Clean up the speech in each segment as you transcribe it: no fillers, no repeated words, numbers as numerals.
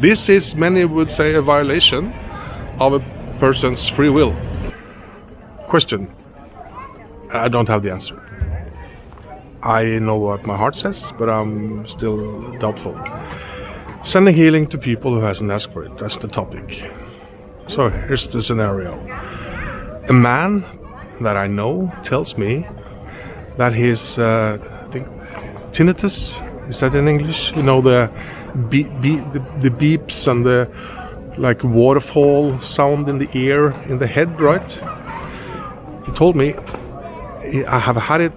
This is, many would say, a violation of a person's free will. Question. I don't have the answer. I know what my heart says, but I'm still doubtful. Sending healing to people who hasn't asked for it, that's the topic. So here's the scenario. A man that I know tells me that his I think tinnitus, is that in English? You know, the beeps and the like waterfall sound in the ear, in the head, right? He told me, I have had it,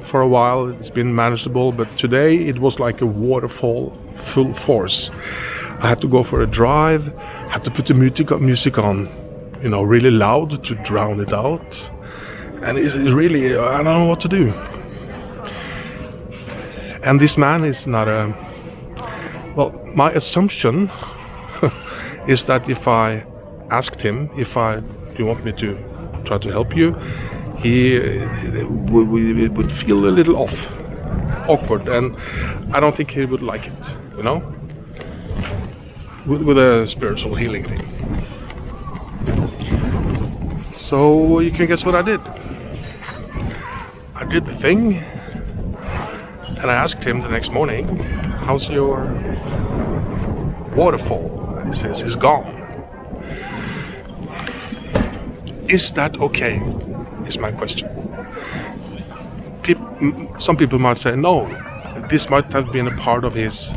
for a while. It's been manageable, but today it was like a waterfall, full force. I had to go for a drive, had to put the music on, really loud to drown it out. And it's really, I don't know what to do. And this man is not my assumption is that if I asked him, do you want me to try to help you? He would feel a little awkward, and I don't think he would like it, with a spiritual healing thing. So you can guess what I did. I did the thing, and I asked him the next morning, how's your waterfall? And he says, it's gone. Is that okay? Is my question. Some people might say, no, this might have been a part of his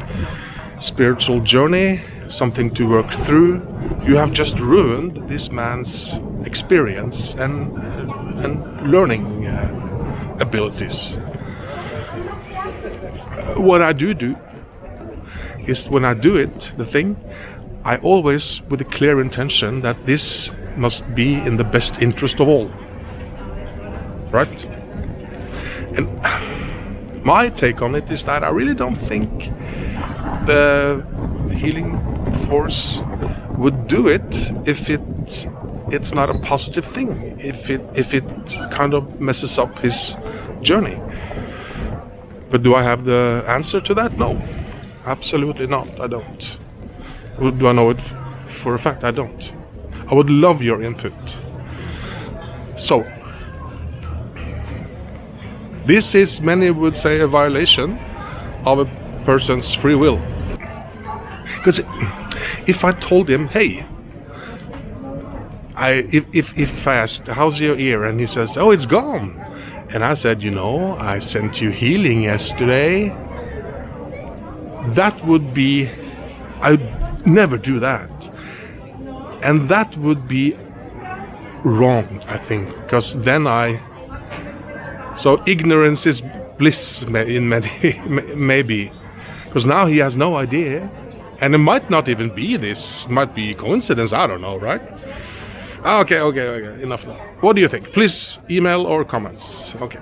spiritual journey, something to work through. You have just ruined this man's experience and learning abilities. What I do is, when I do it, the thing, I always with a clear intention that this must be in the best interest of all. Right? And my take on it is that I really don't think the healing force would do it if it's not a positive thing, if it kind of messes up his journey. But do I have the answer to that? No, absolutely not. I don't. Do I know it for a fact? I don't. I would love your input. So, this is, many would say, a violation of a person's free will. Because if I told him, hey, if I asked, how's your ear? And he says, oh, it's gone. And I said, I sent you healing yesterday. That would be, I'd never do that. And that would be wrong, I think, because then so ignorance is bliss in many, maybe, because now he has no idea, and it might not even be this, might be coincidence, I don't know, right? Okay, enough now. What do you think? Please email or comments. Okay.